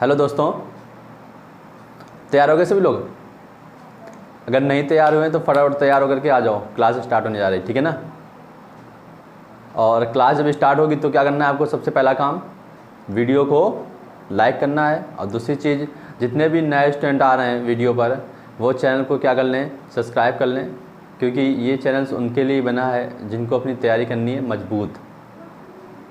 Hello दोस्तों, तैयार हो गए सभी लोग? अगर नहीं तैयार हुए तो फटाफट तैयार होकर के आ जाओ, क्लास स्टार्ट होने जा रही है, ठीक है ना। और क्लास जब स्टार्ट होगी तो क्या करना है आपको? सबसे पहला काम वीडियो को लाइक करना है, और दूसरी चीज़ जितने भी नए स्टूडेंट आ रहे हैं वीडियो पर वो चैनल को क्या कर लें, सब्सक्राइब कर लें, क्योंकि ये चैनल उनके लिए बना है जिनको अपनी तैयारी करनी है मजबूत।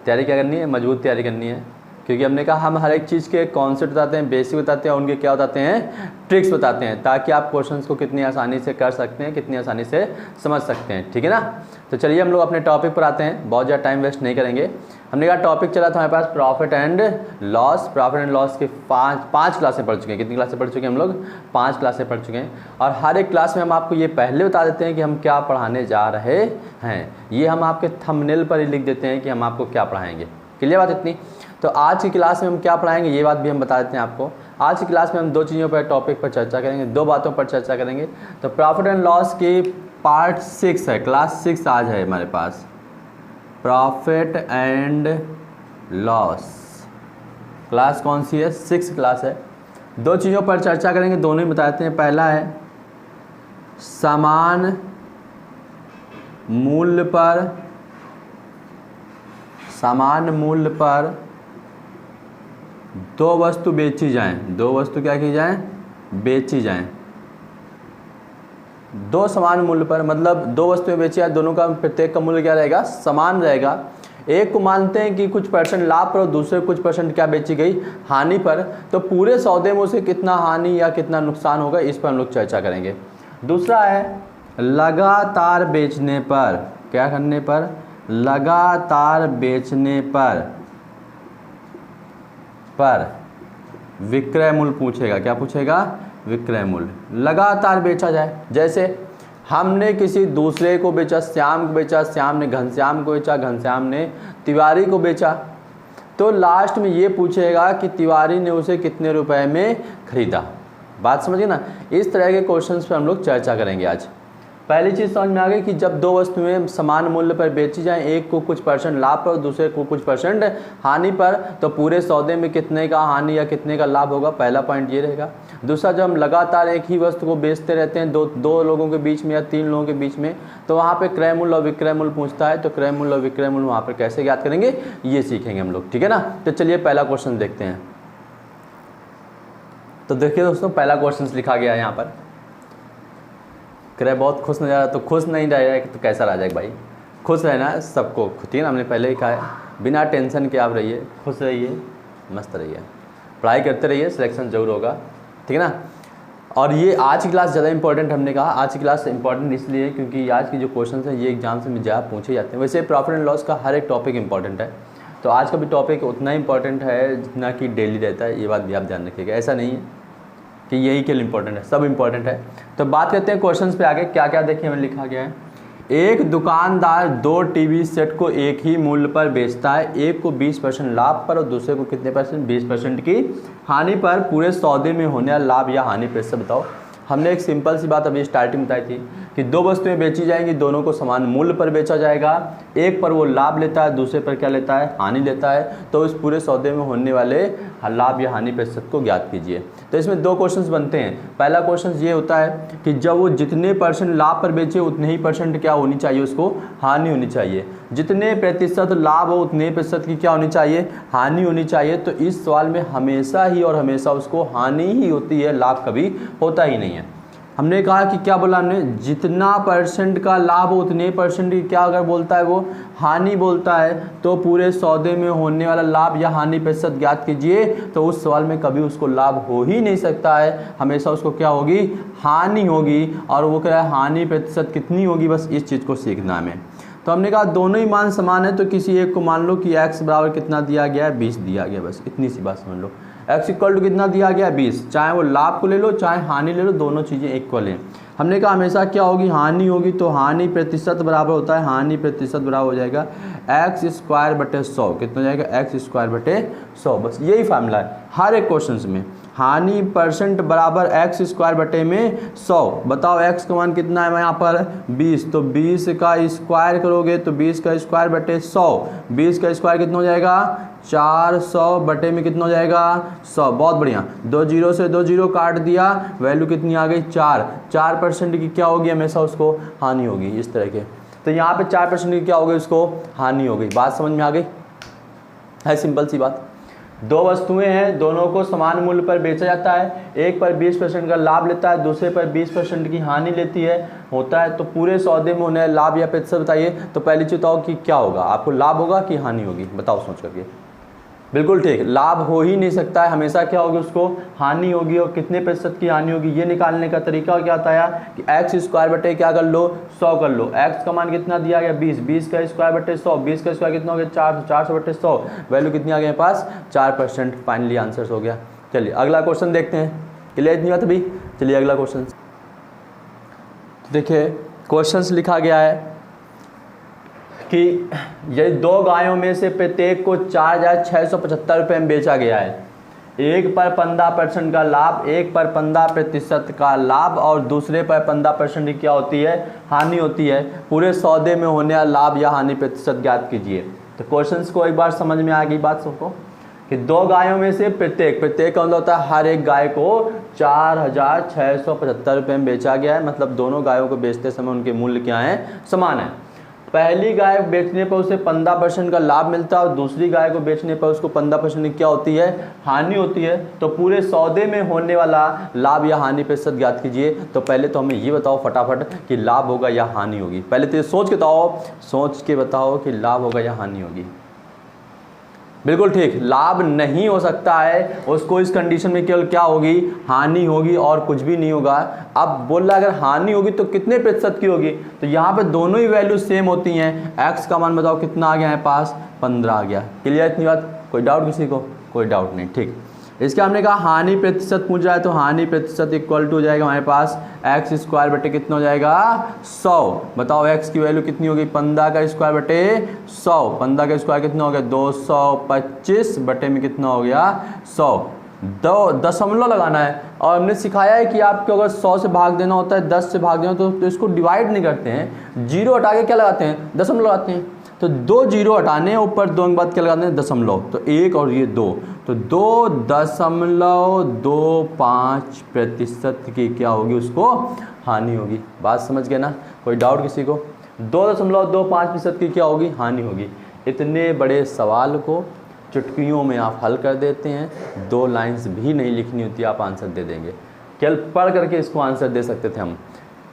तैयारी क्या करनी है? मजबूत तैयारी करनी है, क्योंकि हमने कहा हम हर एक चीज़ के कॉन्सेप्ट बताते हैं, बेसिक बताते हैं, और उनके क्या बताते हैं, ट्रिक्स बताते हैं, ताकि आप क्वेश्चंस को कितनी आसानी से कर सकते हैं, कितनी आसानी से समझ सकते हैं, ठीक है ना। तो चलिए हम लोग अपने टॉपिक पर आते हैं, बहुत ज़्यादा टाइम वेस्ट नहीं करेंगे। हमने कहा टॉपिक चला था हमारे पास profit and loss. Profit and loss के पाँच क्लासें पढ़ चुके हैं। कितनी क्लासें पढ़ चुके हैं हम लोग? 5 क्लासें पढ़ चुके हैं। और हर एक क्लास में हम आपको ये पहले बता देते हैं कि हम क्या पढ़ाने जा रहे हैं। ये हम आपके थंबनेल पर ही लिख देते हैं कि हम आपको क्या पढ़ाएंगे। क्लियर बात इतनी? तो आज की क्लास में हम क्या पढ़ाएंगे ये बात भी हम बता देते हैं आपको। आज की क्लास में हम 2 चीज़ों पर, टॉपिक पर चर्चा करेंगे, 2 बातों पर चर्चा करेंगे। तो प्रॉफिट एंड लॉस की पार्ट 6 है, क्लास 6 आज है हमारे पास, प्रॉफिट एंड लॉस। क्लास कौन सी है? 6 क्लास है। 2 चीज़ों पर चर्चा करेंगे, दोनों ही बता देते हैं। पहला है समान मूल्य पर 2 वस्तु बेची जाएं। 2 वस्तु क्या की जाएं? बेची जाएं। 2 समान मूल्य पर, मतलब 2 वस्तुएं बेची जाएं, दोनों का प्रत्येक का मूल्य क्या रहेगा? समान रहेगा। एक को मानते हैं कि कुछ % लाभ पर और दूसरे कुछ % क्या बेची गई? हानि पर। तो पूरे सौदे में उसे कितना हानि या कितना नुकसान होगा, इस पर हम लोग चर्चा करेंगे। दूसरा है लगातार बेचने पर। क्या करने पर? लगातार बेचने पर विक्रय मूल्य पूछेगा। क्या पूछेगा? विक्रय मूल्य। लगातार बेचा जाए, जैसे हमने किसी दूसरे को बेचा, श्याम को बेचा, श्याम ने घनश्याम को बेचा, घनश्याम ने तिवारी को बेचा, तो लास्ट में ये पूछेगा कि तिवारी ने उसे कितने रुपए में खरीदा। बात समझिए ना। इस तरह के क्वेश्चंस पे हम लोग चर्चा करेंगे आज। पहली चीज़ समझ में आ गई कि जब 2 वस्तुएं समान मूल्य पर बेची जाएं, एक को कुछ % लाभ पर और दूसरे को कुछ % हानि पर, तो पूरे सौदे में कितने का हानि या कितने का लाभ होगा, पहला पॉइंट ये रहेगा। दूसरा, जब हम लगातार एक ही वस्तु को बेचते रहते हैं दो लोगों के बीच में या 3 लोगों के बीच में, तो वहाँ पे क्रय मूल्य और विक्रय मूल्य पूछता है। तो क्रय मूल्य और विक्रय मूल्य वहाँ पर कैसे ज्ञात करेंगे ये सीखेंगे हम लोग, ठीक है ना। तो चलिए पहला क्वेश्चन देखते हैं। तो देखिए दोस्तों, पहला क्वेश्चन लिखा गया है यहाँ पर। क्रय बहुत खुश नजर आ रहा, तो खुश नहीं रह तो कैसा रह जाएगा भाई? खुश रहना है सबको, ठीक है ना। हमने पहले ही कहा है, बिना टेंशन के आप रहिए, खुश रहिए, मस्त रहिए, पढ़ाई करते रहिए, सिलेक्शन जरूर होगा, ठीक है ना। और ये आज की क्लास ज़्यादा इंपॉर्टेंट, हमने कहा आज की क्लास इंपॉर्टेंट इसलिए क्योंकि आज की जो क्वेश्चन है ये एग्जाम से ज़्यादा पूछे जाते हैं। वैसे प्रॉफिट एंड लॉस का हर एक टॉपिक इंपॉर्टेंट है, तो आज का भी टॉपिक उतना इंपॉर्टेंट है जितना कि डेली रहता है। ये बात भी आप ध्यान रखिएगा, ऐसा नहीं है कि यही के लिए इंपॉर्टेंट है, सब इंपॉर्टेंट है। तो बात करते हैं क्वेश्चंस पे आगे। क्या क्या देखिए हमें लिखा गया है। एक दुकानदार 2 टीवी सेट को एक ही मूल्य पर बेचता है, एक को 20% लाभ पर और दूसरे को कितने %? 20% की हानि पर। पूरे सौदे में होने वाला लाभ या हानि प्रतिशत बताओ। हमने एक सिंपल सी बात अभी स्टार्टिंग बताई थी कि 2 वस्तुएं बेची जाएंगी, दोनों को समान मूल्य पर बेचा जाएगा। एक पर वो लाभ लेता है, दूसरे पर क्या लेता है? हानि लेता है। तो इस पूरे सौदे में होने वाले लाभ या हानि प्रतिशत को ज्ञात कीजिए। तो इसमें 2 क्वेश्चंस बनते हैं। पहला क्वेश्चन ये होता है कि जब वो जितने % लाभ पर बेचे उतने ही % क्या होनी चाहिए? उसको हानि होनी चाहिए। जितने % लाभ हो उतने % की क्या होनी चाहिए? हानि होनी चाहिए। तो इस सवाल में हमेशा ही और हमेशा उसको हानि ही होती है, लाभ कभी होता ही नहीं है। हमने कहा कि क्या बोला हमने? जितना % का लाभ हो उतने % की क्या अगर बोलता है वो हानि बोलता है, तो पूरे सौदे में होने वाला लाभ या हानि प्रतिशत ज्ञात कीजिए। तो उस सवाल में कभी उसको लाभ हो ही नहीं सकता है, हमेशा उसको क्या होगी? हानि होगी। और वो कह रहा है हानि प्रतिशत कितनी होगी, बस इस चीज़ को सीखना है हमें। तो हमने कहा दोनों ही मान समान है, तो किसी एक को मान लो कि x बराबर कितना दिया गया है? 20 दिया गया, बस इतनी सी बात समझ लो। x इक्वल टू कितना दिया गया है? 20। चाहे वो लाभ को ले लो चाहे हानि ले लो, दोनों चीज़ें इक्वल हैं। हमने कहा हमेशा क्या होगी? हानि होगी। तो हानि प्रतिशत बराबर होता है, हानि प्रतिशत बराबर हो जाएगा एक्स स्क्वायर बटे 100 कितना हो जाएगा, एक्स स्क्वायर बटे 100। बस यही फार्मूला है हर एक क्वेश्चन में, हानि परसेंट बराबर एक्स स्क्वायर बटे में 100। बताओ एक्स का मान कितना है यहाँ पर 20, तो 20 का स्क्वायर करोगे तो 20 का स्क्वायर बटे 100, 20 का स्क्वायर कितना हो जाएगा 400 बटे में कितना हो जाएगा 100। बहुत बढ़िया, 2 जीरो से 2 जीरो काट दिया, वैल्यू कितनी आ गई 4% की क्या होगी, हमेशा उसको हानि होगी इस तरह के। तो यहाँ पे 4% की क्या होगी, उसको हानि हो गई। बात समझ में आ गई है, सिंपल सी बात। दो वस्तुएं हैं, दोनों को समान मूल्य पर बेचा जाता है, एक पर 20% का लाभ लेता है, दूसरे पर 20% की हानि लेती है होता है। तो पूरे सौदे में होने लाभ या प्रतिशत बताइए। तो पहली चीज बताओ कि क्या होगा, आपको लाभ होगा कि हानि होगी, बताओ सोच करके। बिल्कुल ठीक, लाभ हो ही नहीं सकता है, हमेशा क्या होगी, उसको हानि होगी। और कितने प्रतिशत की हानि होगी ये निकालने का तरीका क्या बताया कि एक्स स्क्वायर बटे क्या कर लो 100 कर लो। एक्स का मान कितना दिया गया 20, 20 का स्क्वायर बटे 100, 20 का स्क्वायर कितना हो गया 400, 400 बटे 100, वैल्यू कितनी आ गई पास 4%। फाइनली आंसर हो गया। चलिए अगला क्वेश्चन देखते हैं। क्लियर इतनी बात अभी। चलिए अगला क्वेश्चन देखिए, क्वेश्चन लिखा गया है कि यदि 2 गायों में से प्रत्येक को 4,675 रुपये में बेचा गया है, एक पर 15% का लाभ, एक पर 15% का लाभ और दूसरे पर 15% की क्या होती है, हानि होती है। पूरे सौदे में होने वाला लाभ या हानि प्रतिशत ज्ञात कीजिए। तो क्वेश्चंस को एक बार समझ में आ गई बात सबको कि 2 गायों में से प्रत्येक का मतलब होता है हर एक गाय को 4,675 रुपये में बेचा गया है, मतलब दोनों गायों को बेचते समय उनके मूल्य क्या हैं, समान है। पहली गाय बेचने पर उसे 15% का लाभ मिलता है और दूसरी गाय को बेचने पर उसको 15% की क्या होती है, हानि होती है। तो पूरे सौदे में होने वाला लाभ या हानि प्रतिशत ज्ञात कीजिए। तो पहले तो हमें ये बताओ फटाफट कि लाभ होगा या हानि होगी। पहले तो ये सोच के बताओ कि लाभ होगा या हानि होगी। बिल्कुल ठीक, लाभ नहीं हो सकता है, उसको इस कंडीशन में केवल क्या होगी, हानि होगी और कुछ भी नहीं होगा। अब बोल रहा अगर हानि होगी तो कितने प्रतिशत की होगी, तो यहाँ पे दोनों ही वैल्यू सेम होती हैं। एक्स का मान बताओ कितना आ गया है पास 15 आ गया। क्लियर इतनी बात, कोई डाउट किसी को, कोई डाउट नहीं। ठीक, इसके हमने कहा हानि प्रतिशत पूछ रहा है, तो हानि प्रतिशत इक्वल टू हो जाएगा हमारे पास एक्स स्क्वायर बटे कितना हो जाएगा 100। बताओ एक्स की वैल्यू कितनी होगी, 15 का स्क्वायर बटे 100, 15 का स्क्वायर कितना हो गया 225 बटे में कितना हो गया 100। 2 दशमलव लगाना है और हमने सिखाया है कि आपको अगर 100 से भाग देना होता है, 10 से भाग देना तो इसको डिवाइड नहीं करते हैं, जीरो हटा के क्या लगाते हैं, दशमलव लगाते हैं। तो 2 जीरो हटाने ऊपर 2 के बाद क्या लगाते हैं, दशमलव, तो 1 और ये 2, तो 2.25% की क्या होगी, उसको हानि होगी। बात समझ गए ना, कोई डाउट किसी को। 2.25% की क्या होगी, हानि होगी। इतने बड़े सवाल को चुटकियों में आप हल कर देते हैं, 2 लाइन्स भी नहीं लिखनी होती, आप आंसर दे देंगे। केवल पढ़ करके इसको आंसर दे सकते थे हम।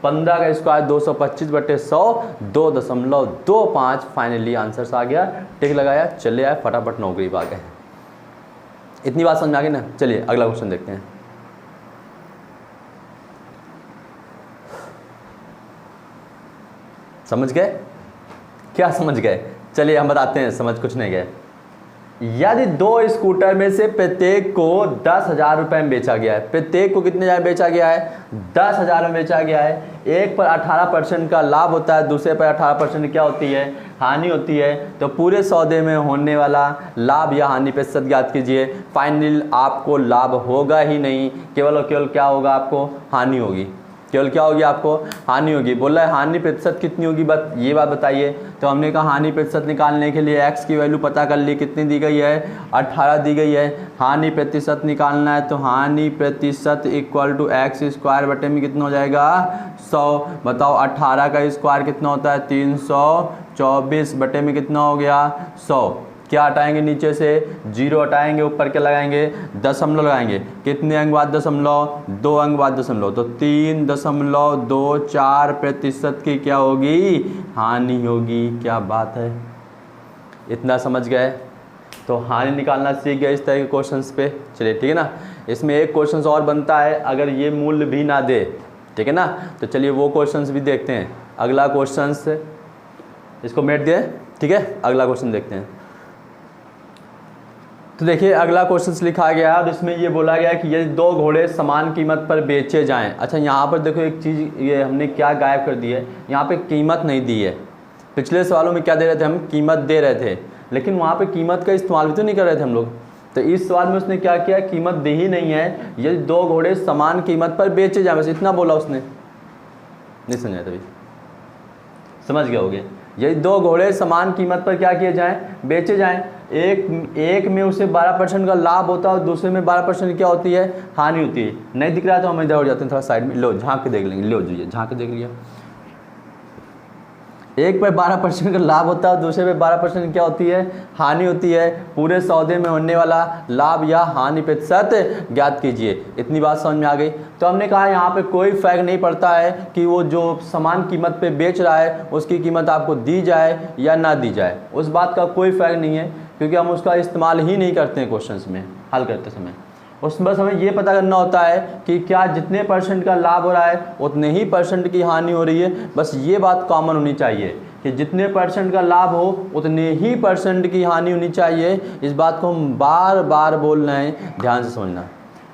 15 का स्क्वायर 225 बटे 100, 2.25। फाइनली आंसर आ गया, टिक लगाया, चले आए, फटाफट नौकरी पा गए। इतनी बात समझ में आ गई ना। चलिए अगला क्वेश्चन देखते हैं। समझ गए, क्या समझ गए, चलिए हम बताते हैं, समझ कुछ नहीं गए। यदि 2 स्कूटर में से प्रत्येक को 10,000 रुपये में बेचा गया है, प्रत्येक को कितने हजार बेचा गया है, 10,000 में बेचा गया है। एक पर 18% का लाभ होता है, दूसरे पर 18% क्या होती है, हानि होती है। तो पूरे सौदे में होने वाला लाभ या हानि प्रतिशत ज्ञात कीजिए। फाइनल आपको लाभ होगा ही नहीं, केवल और केवल क्या होगा, आपको हानि होगी। केवल क्या होगी, आपको हानि होगी। बोला है हानि प्रतिशत कितनी होगी, ये बात बताइए। तो हमने कहा हानि प्रतिशत निकालने के लिए एक्स की वैल्यू पता कर ली, कितनी दी गई है, 18 दी गई है। हानि प्रतिशत निकालना है, तो हानि प्रतिशत इक्वल टू एक्स स्क्वायर बटे में कितना हो जाएगा 100। बताओ 18 का स्क्वायर कितना होता है 324 बटे में कितना हो गया 100। क्या हटाएंगे, नीचे से जीरो हटाएंगे, ऊपर क्या लगाएंगे, दशमलव लगाएंगे। कितने अंक बाद दशमलव, 2 अंक बाद दशमलव, तो 3.24% की क्या होगी, हानि होगी। क्या बात है, इतना समझ गए। तो हानि निकालना सीख गए इस तरह के क्वेश्चंस पे। चलिए ठीक है ना। इसमें एक क्वेश्चन और बनता है, अगर ये मूल्य भी ना दे, ठीक है ना, तो चलिए वो क्वेश्चंस भी देखते हैं। अगला क्वेश्चन, इसको मेट दिए, ठीक है। अगला क्वेश्चन देखते हैं। तो देखिए अगला क्वेश्चन लिखा गया है और इसमें ये बोला गया है कि यदि 2 घोड़े समान कीमत पर बेचे जाएं। अच्छा, यहाँ पर देखो एक चीज़ ये हमने क्या गायब कर दी है, यहाँ पे कीमत नहीं दी है। पिछले सवालों में क्या दे रहे थे हम, कीमत दे रहे थे, लेकिन वहाँ पे कीमत का इस्तेमाल भी तो नहीं कर रहे थे हम लोग। तो इस सवाल में उसने क्या किया, कीमत दी ही नहीं है, यदि दो घोड़े समान कीमत पर बेचे जाए, बस इतना बोला उसने। नहीं समझा तभी, समझ गए होगे। यदि दो घोड़े समान कीमत पर क्या किए जाएं, बेचे जाएं, एक में उसे 12% का लाभ होता है और दूसरे में 12% क्या होती है, हानि होती है। नहीं दिख रहा है तो हम इधर हो जाते हैं थोड़ा साइड में, लो झाँक के देख लेंगे, लो जी झाँक के देख लिया। एक पे 12% का लाभ होता है, दूसरे पे 12% क्या होती है, हानि होती है। पूरे सौदे में होने वाला लाभ या हानि प्रतिशत ज्ञात कीजिए। इतनी बात समझ में आ गई। तो हमने कहा यहाँ पे कोई फर्क नहीं पड़ता है कि वो जो समान कीमत पे बेच रहा है उसकी कीमत आपको दी जाए या ना दी जाए, उस बात का कोई फर्क नहीं है, क्योंकि हम उसका इस्तेमाल ही नहीं करते हैं क्वेश्चंस में हल करते समय। उसमें बस हमें ये पता करना होता है कि क्या जितने % का लाभ हो रहा है उतने ही % की हानि हो रही है। बस ये बात कॉमन होनी चाहिए कि जितने % का लाभ हो उतने ही % की हानि होनी चाहिए। इस बात को हम बार बार बोल रहे हैं, ध्यान से समझना।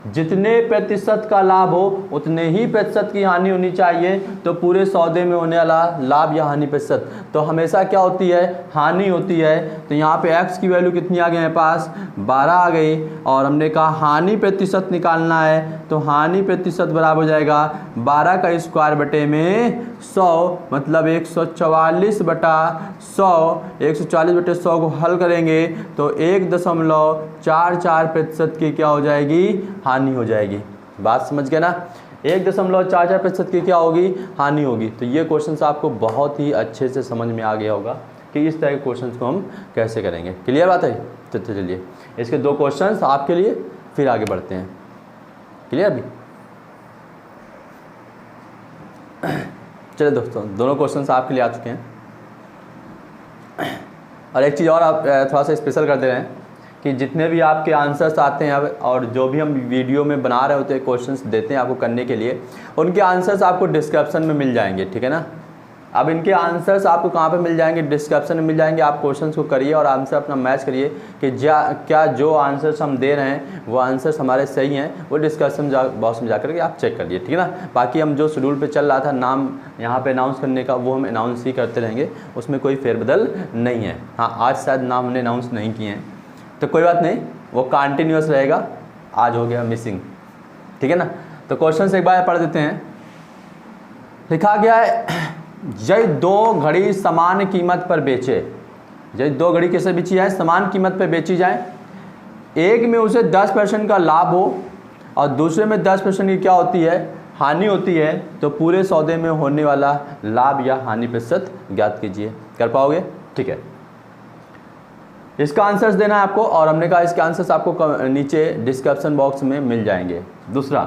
जितने % का लाभ हो उतने ही % की हानि होनी चाहिए। तो पूरे सौदे में होने वाला लाभ या हानि प्रतिशत तो हमेशा क्या होती है, हानि होती है। तो यहाँ पे x की वैल्यू कितनी आ गई हमारे पास, 12 आ गई। और हमने कहा हानि प्रतिशत निकालना है, तो हानि प्रतिशत बराबर हो जाएगा 12 का स्क्वायर बटे में 100, मतलब 144/100। 144/100 को हल करेंगे तो 1.44% की क्या हो जाएगी, हानि हो जाएगी। बात समझ गए ना, 1.44% की क्या होगी, हानि होगी। तो ये क्वेश्चन आपको बहुत ही अच्छे से समझ में आ गया होगा कि इस तरह के क्वेश्चन को हम कैसे करेंगे। क्लियर बात है। तो चलिए इसके 2 क्वेश्चन आपके लिए, फिर आगे बढ़ते हैं। क्लियर भी। चलिए दोस्तों, दोनों क्वेश्चन आपके लिए आ चुके हैं। और एक चीज़ और आप थोड़ा सा स्पेशल कर दे रहे हैं कि जितने भी आपके आंसर्स आते हैं और जो भी हम वीडियो में बना रहे होते हैं, क्वेश्चंस देते हैं आपको करने के लिए, उनके आंसर्स आपको डिस्क्रिप्शन में मिल जाएंगे। ठीक है ना। अब इनके आंसर्स आपको कहाँ पे मिल जाएंगे, डिस्क्रिप्शन में मिल जाएंगे। आप क्वेश्चंस को करिए और आंसर अपना मैच करिए कि क्या जो आंसर्स हम दे रहे हैं वो आंसर्स हमारे सही हैं, वो डिस्कशन बॉक्स में जाकर के आप चेक करिए। ठीक है ना। बाकी हम जो शेड्यूल पे चल रहा था नाम यहाँ पे अनाउंस करने का, वो हम अनाउंस ही करते रहेंगे, उसमें कोई फेरबदल नहीं है। हाँ, आज शायद नाम हमने अनाउंस नहीं किए हैं, तो कोई बात नहीं, वो कंटिन्यूअस रहेगा। आज हो गया मिसिंग। ठीक है ना। तो क्वेश्चन एक बार पढ़ देते हैं। लिखा गया है, यदि 2 घड़ी समान कीमत पर बेचे, यदि 2 घड़ी कैसे बेची जाए, समान कीमत पर बेची जाए, एक में उसे 10% का लाभ हो और दूसरे में 10% की क्या होती है, हानि होती है, तो पूरे सौदे में होने वाला लाभ या हानि प्रतिशत ज्ञात कीजिए। कर पाओगे। ठीक है। इसका आंसर्स देना है आपको, और हमने कहा इसके आंसर्स आपको नीचे डिस्क्रिप्शन बॉक्स में मिल जाएंगे। दूसरा,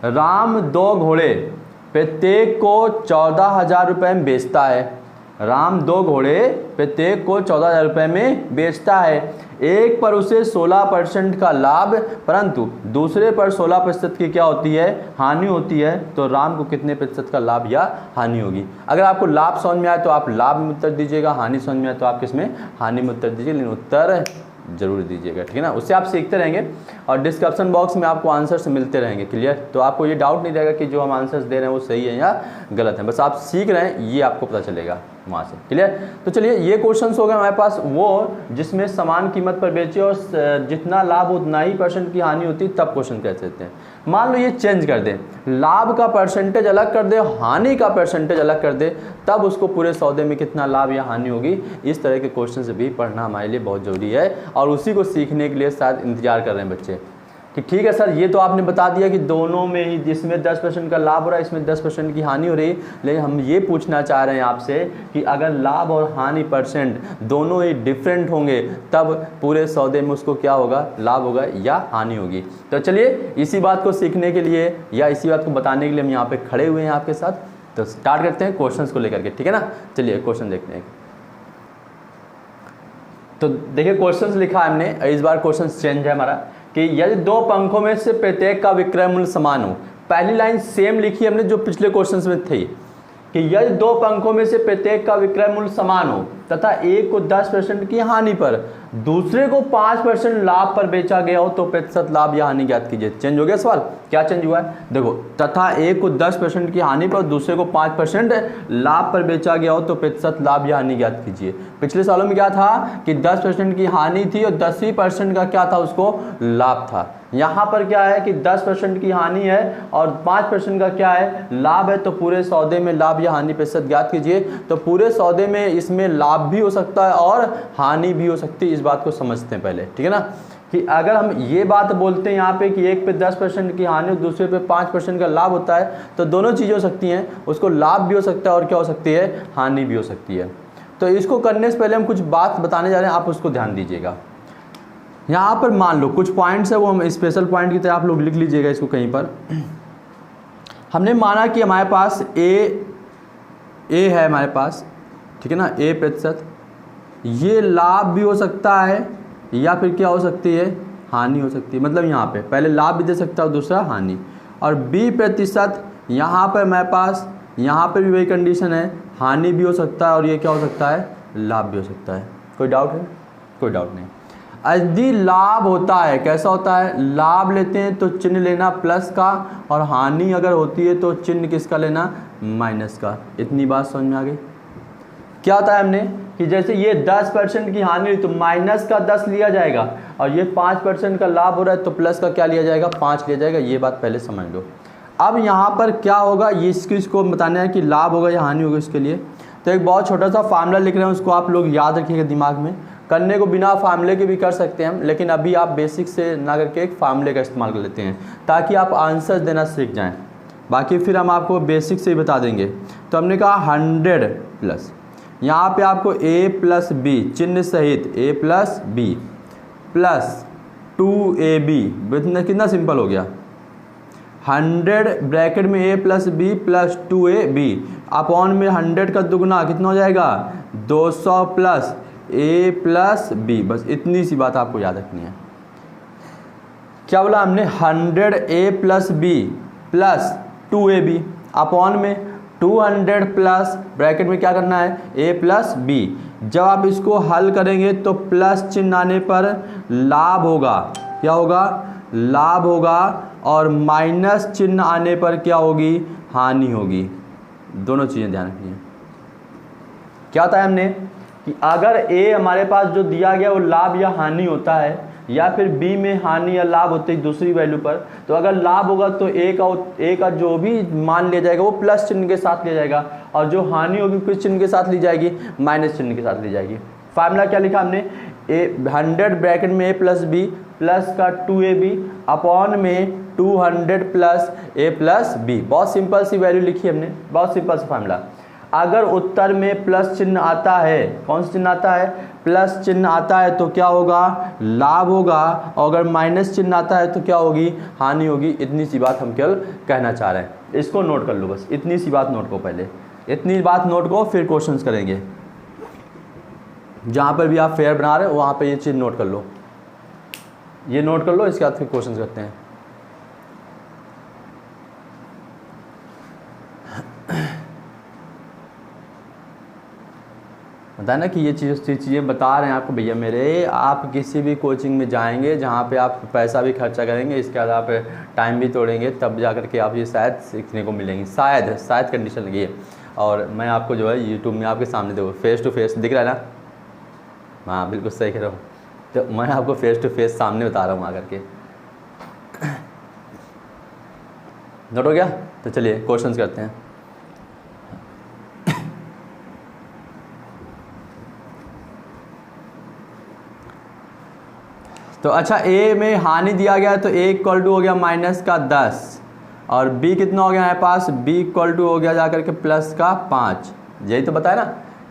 राम 2 घोड़े प्रत्येक को 14,000 रुपये में बेचता है। राम 2 घोड़े प्रत्येक को 14,000 रुपये में बेचता है। एक पर उसे 16% का लाभ, परंतु दूसरे पर 16% की क्या होती है, हानि होती है। तो राम को कितने % का लाभ या हानि होगी। अगर आपको लाभ समझ में आए तो आप लाभ में उत्तर दीजिएगा, हानि समझ में आए तो आप किसमें, हानि में उत्तर दीजिए, लेकिन उत्तर जरूर दीजिएगा। ठीक है ना। उससे आप सीखते रहेंगे और डिस्क्रिप्शन बॉक्स में आपको आंसर्स मिलते रहेंगे। क्लियर। तो आपको ये डाउट नहीं रहेगा कि जो हम आंसर्स दे रहे हैं वो सही है या गलत है, बस आप सीख रहे हैं ये आपको पता चलेगा वहाँ से। क्लियर। तो चलिए ये क्वेश्चंस हो गए हमारे पास, वो जिसमें समान कीमत पर बेचे और जितना लाभ उतना ही % की हानि होती, तब क्वेश्चन कह सकते हैं। मान लो ये चेंज कर दे, लाभ का % अलग कर दे, हानि का % अलग कर दे, तब उसको पूरे सौदे में कितना लाभ या हानि होगी। इस तरह के क्वेश्चन भी पढ़ना हमारे लिए बहुत ज़रूरी है, और उसी को सीखने के लिए शायद इंतजार कर रहे हैं बच्चे कि ठीक है सर, ये तो आपने बता दिया कि दोनों में ही, जिसमें 10% का लाभ हो रहा है इसमें 10% की हानि हो रही है, लेकिन हम ये पूछना चाह रहे हैं आपसे कि अगर लाभ और हानि % दोनों ही डिफरेंट होंगे तब पूरे सौदे में उसको क्या होगा, लाभ होगा या हानि होगी। तो चलिए इसी बात को सीखने के लिए या इसी बात को बताने के लिए हम यहाँ पे खड़े हुए हैं आपके साथ। तो स्टार्ट करते हैं क्वेश्चंस को लेकर के। ठीक है ना। चलिए क्वेश्चन देखते हैं। तो देखिए क्वेश्चंस लिखा है हमने, इस बार क्वेश्चन चेंज है हमारा कि यदि 2 पंखों में से प्रत्येक का विक्रय मूल्य समान हो। पहली लाइन सेम लिखी है हमने जो पिछले क्वेश्चंस में थी कि यदि 2 पंखों में से प्रत्येक का विक्रय मूल्य समान हो, तथा एक को 10% की हानि पर दूसरे को 5% लाभ पर बेचा गया हो तो प्रतिशत लाभ या हानि ज्ञात कीजिए। चेंज हो गया सवाल, क्या चेंज हुआ है देखो, तथा एक को 10% की हानि पर दूसरे को 5% लाभ पर बेचा गया हो तो प्रतिशत लाभ या हानि ज्ञात कीजिए। पिछले सालों में क्या था कि 10% की हानि थी और 10% का क्या था, उसको लाभ था। यहाँ पर क्या है कि 10% की हानि है और 5% का क्या है, लाभ है। तो पूरे सौदे में लाभ या हानि प्रतिशत ज्ञात कीजिए। तो पूरे सौदे में इसमें लाभ भी हो सकता है और हानि भी हो सकती है, इस बात को समझते हैं पहले, ठीक है ना। कि अगर हम ये बात बोलते हैं यहाँ पे कि एक पे 10% की हानि और दूसरे पे 5% का लाभ होता है, तो दोनों चीज़ें हो सकती हैं, उसको लाभ भी हो सकता है और क्या हो सकती है, हानि भी हो सकती है। तो इसको करने से पहले हम कुछ बात बताने जा रहे हैं, आप उसको ध्यान दीजिएगा। यहाँ पर मान लो कुछ पॉइंट्स है, वो हम स्पेशल पॉइंट की तरह आप लोग लिख लीजिएगा इसको कहीं पर। हमने माना कि हमारे पास ए है हमारे पास, ठीक है ना, A%, ये लाभ भी हो सकता है या फिर क्या हो सकती है, हानि हो सकती है। मतलब यहाँ पे पहले लाभ भी दे सकता है, दूसरा हानि। और B%, यहाँ पर हमारे पास यहाँ पर भी वही कंडीशन है, हानि भी हो सकता है और ये क्या हो सकता है, लाभ भी हो सकता है। कोई डाउट है? कोई डाउट नहीं। यदि लाभ होता है, कैसा होता है, लाभ लेते हैं तो चिन्ह लेना प्लस का, और हानि अगर होती है तो चिन्ह किसका लेना, माइनस का। इतनी बात समझ में आ गई। क्या होता है हमने कि जैसे ये 10% की हानि हुई तो माइनस का 10 लिया जाएगा, और ये 5% का लाभ हो रहा है तो प्लस का क्या लिया जाएगा, 5 लिया जाएगा। ये बात पहले समझ लो। अब यहाँ पर क्या होगा, ये इसको बताना है कि लाभ होगा या हानि होगा। इसके लिए तो एक बहुत छोटा सा फार्मूला लिख रहे हैं, उसको आप लोग याद रखिएगा दिमाग में। करने को बिना फार्मूले के भी कर सकते हैं हम, लेकिन अभी आप बेसिक से ना करके एक फार्मूले का इस्तेमाल कर लेते हैं ताकि आप आंसर देना सीख जाएं। बाकी फिर हम आपको बेसिक से ही बता देंगे। तो हमने कहा 100 प्लस, यहाँ पे आपको A+B चिन्ह सहित A+B प्लस 2AB, कितना सिंपल हो गया। 100 ब्रैकेट में A+B प्लस 2AB अपॉन में 100 का दुगना कितना हो जाएगा, 200 प्लस A+B। बस इतनी सी बात आपको याद रखनी है। क्या बोला हमने, 100A+B प्लस 2AB अपॉन में 200 प्लस ब्रैकेट में क्या करना है, A+B। जब आप इसको हल करेंगे तो प्लस चिन्ह आने पर लाभ होगा, क्या होगा, लाभ होगा, और माइनस चिन्ह आने पर क्या होगी, हानि होगी। दोनों चीज़ें ध्यान रखनी है। क्या होता है हमने कि अगर A हमारे पास जो दिया गया वो लाभ या हानि होता है, या फिर B में हानि या लाभ होते हैं दूसरी वैल्यू पर, तो अगर लाभ होगा तो A का जो भी मान लिया जाएगा वो प्लस चिन्ह के साथ लिया जाएगा, और जो हानि होगी किस चिन्ह के साथ ली जाएगी, माइनस चिन्ह के साथ ली जाएगी। फार्मूला क्या लिखा हमने, 100 ब्रैकेट में A+B प्लस का 2AB अपॉन में 200 प्लस A+B। बहुत सिंपल सी वैल्यू लिखी हमने, बहुत सिंपल सा फार्मूला। अगर उत्तर में प्लस चिन्ह आता है, कौन सा चिन्ह आता है, प्लस चिन्ह आता है तो क्या होगा, लाभ होगा, और अगर माइनस चिन्ह आता है तो क्या होगी, हानि होगी। इतनी सी बात हम केवल कहना चाह रहे हैं, इसको नोट कर लो, बस इतनी सी बात नोट को, पहले इतनी बात नोट को, फिर क्वेश्चंस करेंगे। जहाँ पर भी आप फेयर बना रहे हो वहाँ पर ये चीज़ नोट कर लो, ये नोट कर लो, इसके बाद फिर क्वेश्चंस करते हैं। बताया ना कि ये चीज़ें बता रहे हैं आपको भैया मेरे। आप किसी भी कोचिंग में जाएंगे जहाँ पे आप पैसा भी खर्चा करेंगे, इसके बाद आप टाइम भी तोड़ेंगे, तब जा कर के आप ये शायद सीखने को मिलेंगी, शायद कंडीशन लगी है। और मैं आपको जो है यूट्यूब में आपके सामने देखो, फेस टू फेस दिख रहा है ना, हाँ बिल्कुल सही कह रहा हूँ। तो मैं आपको फेस टू फेस सामने बता रहा हूँ आकर के। नोट हो गया? तो चलिए क्वेश्चंस करते हैं। तो अच्छा, A में हानि दिया गया है तो A इक्वल टू हो गया माइनस का 10, और B कितना हो गया हमारे पास, B इक्वल टू हो गया जाकर के प्लस का 5। यही तो बताया ना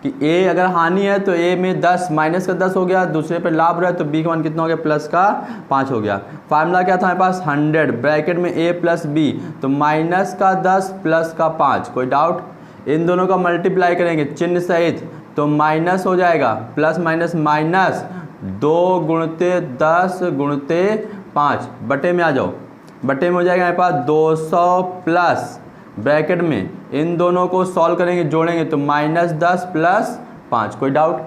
कि A अगर हानि है तो A में 10 माइनस का 10 हो गया, दूसरे पे लाभ रहा है तो B का मान कितना हो गया, प्लस का 5 हो गया। फार्मूला क्या था हमारे पास, 100 ब्रैकेट में A+B तो माइनस का 10 प्लस का 5। कोई डाउट? इन दोनों का मल्टीप्लाई करेंगे चिन्ह सहित तो माइनस हो जाएगा, प्लस माइनस माइनस, 2 गुणते 10 गुणते 5, बटे में आ जाओ, बटे में हो जाएगा हमारे पास 200 प्लस ब्रैकेट में इन दोनों को सॉल्व करेंगे, जोड़ेंगे तो -10 प्लस 5। कोई डाउट?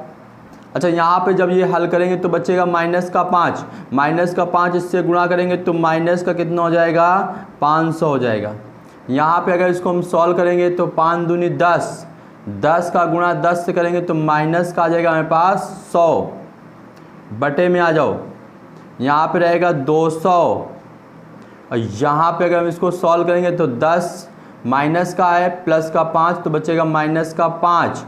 अच्छा यहाँ पे जब ये हल करेंगे तो बचेगा माइनस का 5, माइनस का 5 इससे गुणा करेंगे तो माइनस का कितना हो जाएगा 500 हो जाएगा। यहाँ पे अगर इसको हम सॉल्व करेंगे तो 5 दूनी 10, 10 का गुणा 10 से करेंगे तो माइनस का आ जाएगा हमारे पास 100, बटे में आ जाओ, यहाँ पे रहेगा 200 और यहाँ पे अगर हम इसको सॉल्व करेंगे तो 10 माइनस का है प्लस का 5 तो बचेगा माइनस का 5,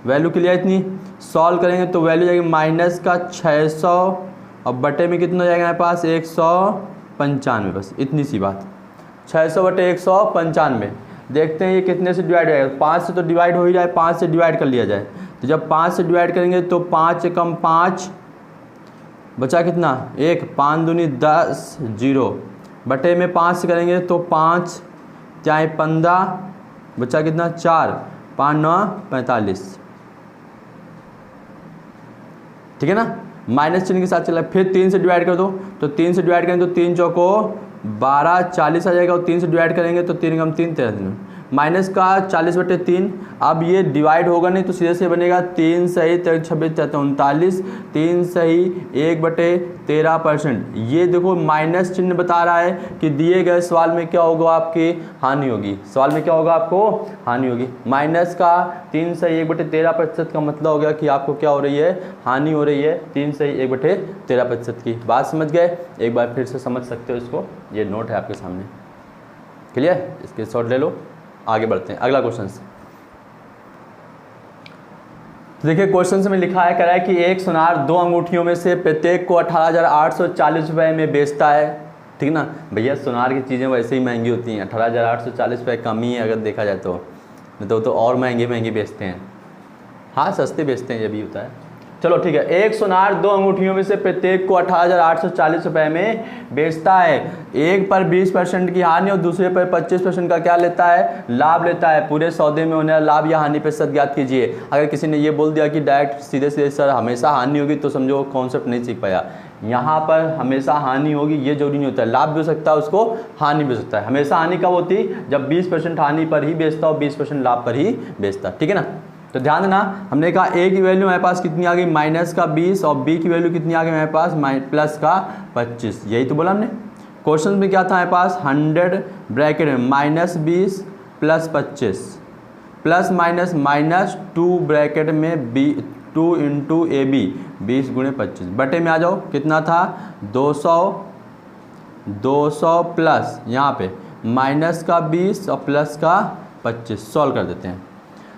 वैल्यू क्लियर इतनी। सॉल्व करेंगे तो वैल्यू जाएगी माइनस का 600 और बटे में कितना हो जाएगा हमारे पास 195, बस इतनी सी बात। 600 बटे 195, देखते हैं ये कितने से डिवाइड हो जाएगा। 5 से तो डिवाइड हो ही जाए, 5 से डिवाइड कर लिया जाए। तो जब 5 से डिवाइड करेंगे तो 5 से कम 5 बचा कितना 1, 5 दूनी 10 0 बटे में 5 से करेंगे तो 5 चाहे 15 बचा कितना 4, 5 9 45, ठीक है ना। माइनस चिन्ह के साथ चला, फिर 3 से डिवाइड कर दो तो 3 से डिवाइड करेंगे तो 3 चौको 12 40 आ जाएगा और 3 से डिवाइड करेंगे तो 3 कम 3 13, माइनस का 40 बटे 3। अब ये डिवाइड होगा नहीं तो सीधे से बनेगा 3 सही 26 39, 3 सही 1 बटे 13%। ये देखो माइनस चिन्ह बता रहा है कि दिए गए सवाल में क्या होगा, आपकी हानि होगी। सवाल में क्या होगा, आपको हानि होगी। माइनस का 3 सही 1 बटे 13% का मतलब हो गया कि आपको क्या हो रही है, हानि हो रही है 3 सही 1 बटे 13% की। बात समझ गए, एक बार फिर से समझ सकते हो इसको, ये नोट है आपके सामने, क्लियर। इसके शॉर्ट ले लो, आगे बढ़ते हैं अगला क्वेश्चन। तो देखिए क्वेश्चन में लिखा है, कह रहा है कि एक सुनार 2 अंगूठियों में से प्रत्येक को 18,840 रुपये में बेचता है, ठीक ना। भैया सुनार की चीज़ें वैसे ही महंगी होती हैं, 18,840 रुपये कम ही है अगर देखा जाए तो, नहीं तो और महंगे बेचते हैं। हाँ सस्ते बेचते हैं, ये भी होता है। चलो ठीक है, एक सुनार 2 अंगूठियों में से प्रत्येक को 18,840 रुपये में बेचता है। एक पर 20% की हानि और दूसरे पर 25% का क्या लेता है, लाभ लेता है। पूरे सौदे में होने वाला लाभ या हानि प्रतिशत ज्ञात कीजिए। अगर किसी ने ये बोल दिया कि डायरेक्ट सीधे सीधे सर हमेशा हानि होगी तो समझो कॉन्सेप्ट नहीं सीख पाया। यहाँ पर हमेशा हानि होगी ये जरूरी नहीं होता है, लाभ भी हो सकता है उसको, हानि भी हो सकता है। हमेशा हानि कब होती, जब 20% हानि पर ही बेचता और 20% लाभ पर ही बेचता, ठीक है ना। तो ध्यान देना, हमने कहा ए की वैल्यू हमारे पास कितनी आ गई माइनस का 20 और बी की वैल्यू कितनी आ गई हमारे पास प्लस का 25। यही तो बोला हमने। क्वेश्चन में क्या था हमारे पास 100 ब्रैकेट में -20 प्लस 25 प्लस माइनस -2 ब्रैकेट में 2 इंटू ए बी 20 गुणे 25 बटे में आ जाओ कितना था 200 प्लस यहाँ पे माइनस का 20 और प्लस का 25। सॉल्व कर देते हैं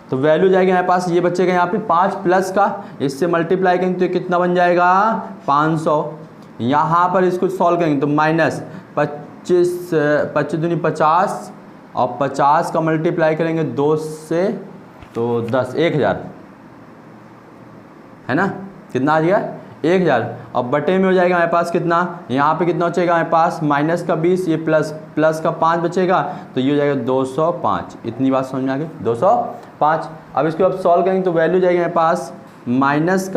तो वैल्यू जाएगी हमारे पास, ये बचेगा यहाँ पे 5 प्लस का, इससे मल्टीप्लाई करेंगे तो कितना बन जाएगा 500। यहाँ पर इसको सॉल्व करेंगे तो -25 दूनी 50 और 50 का मल्टीप्लाई करेंगे 2 से तो 10 1000 है ना, कितना आ गया 1000 और बटे में हो जाएगा हमारे पास कितना, यहाँ पे कितना बचेगा हमारे पास माइनस का 20 ये प्लस का 5 बचेगा तो ये हो जाएगा 205। इतनी बात समझ में आ गई 205। अब इसको अब सॉल्व करेंगे तो वैल्यू जाएगी हमारे पास माइनस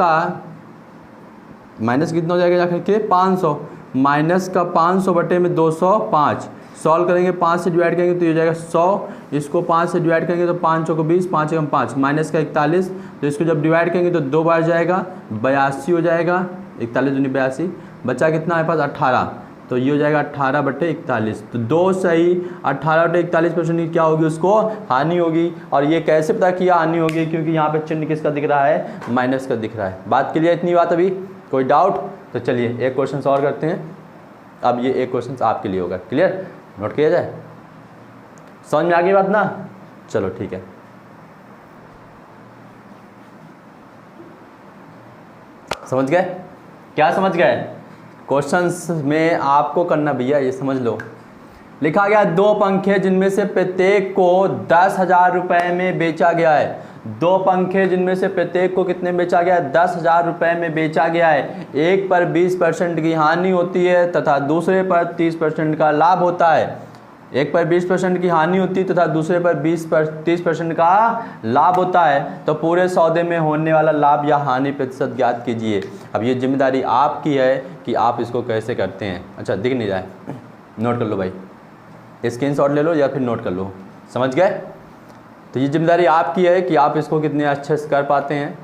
कितना हो जाएगा जाकर के 500 माइनस का 500 बटे में 205। सॉल्व करेंगे 5 से डिवाइड करेंगे तो ये हो जाएगा 100, इसको 5 से डिवाइड करेंगे तो 5 को 20 5 कम 5 माइनस का 41, तो इसको जब डिवाइड करेंगे तो 2 बार जाएगा 82 हो जाएगा, 41 दूनी 82 बचा कितना हमारे पास 18, तो ये हो जाएगा 18 बटे 41। तो 2 सही 18 बटे 41% की क्या होगी उसको हानि होगी। और ये कैसे पता किया हानि होगी, क्योंकि यहाँ पे चिन्ह किसका दिख रहा है माइनस का दिख रहा है। बात क्लियर, इतनी बात अभी कोई डाउट। तो चलिए एक क्वेश्चन और करते हैं। अब ये एक क्वेश्चन आपके लिए होगा, क्लियर, नोट किया जाए। समझ में आ गई बात ना, चलो ठीक है। समझ गए, क्या समझ गए? क्वेश्चंस में आपको करना भैया ये समझ लो। लिखा गया 2 पंखे जिनमें से प्रत्येक को 10,000 रुपए में बेचा गया है। 2 पंखे जिनमें से प्रत्येक को कितने में बेचा गया है 10,000 रुपए में बेचा गया है। एक पर 20% की हानि होती है तथा दूसरे पर 30% का लाभ होता है। एक पर 20% की हानि होती है तथा दूसरे पर 30% का लाभ होता है। तो पूरे सौदे में होने वाला लाभ या हानि प्रतिशत ज्ञात कीजिए। अब ये जिम्मेदारी आपकी है कि आप इसको कैसे करते हैं। अच्छा दिख नहीं जाए, नोट कर लो भाई, स्क्रीनशॉट ले लो या फिर नोट कर लो, समझ गए। तो ये जिम्मेदारी आपकी है कि आप इसको कितने अच्छे से कर पाते हैं।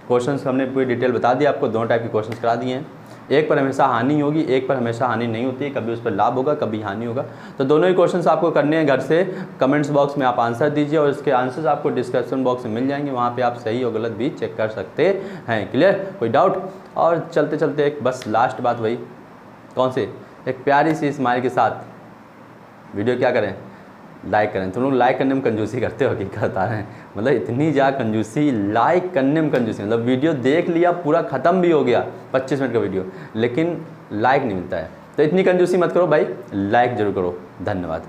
क्वेश्चंस हमने पूरी डिटेल बता दी आपको, दोनों टाइप के क्वेश्चंस करा दिए हैं। एक पर हमेशा हानि होगी, एक पर हमेशा हानि नहीं होती है, कभी उस पर लाभ होगा कभी हानि होगा। तो दोनों ही क्वेश्चंस आपको करने हैं घर से। कमेंट्स बॉक्स में आप आंसर दीजिए और इसके आंसर्स आपको डिस्क्रिप्शन बॉक्स में मिल जाएंगे, वहाँ पे आप सही और गलत भी चेक कर सकते हैं। क्लियर, कोई डाउट? और चलते चलते एक बस लास्ट बात, वही कौन से, एक प्यारी सी स्माइल के साथ वीडियो क्या करें, लाइक करें। तुम लोग लाइक करने में कंजूसी करते हो, क्या बता रहे हैं, मतलब इतनी ज़्यादा कंजूसी, लाइक करने में कंजूसी। मतलब वीडियो देख लिया, पूरा ख़त्म भी हो गया 25 मिनट का वीडियो, लेकिन लाइक नहीं मिलता है। तो इतनी कंजूसी मत करो भाई, लाइक जरूर करो। धन्यवाद।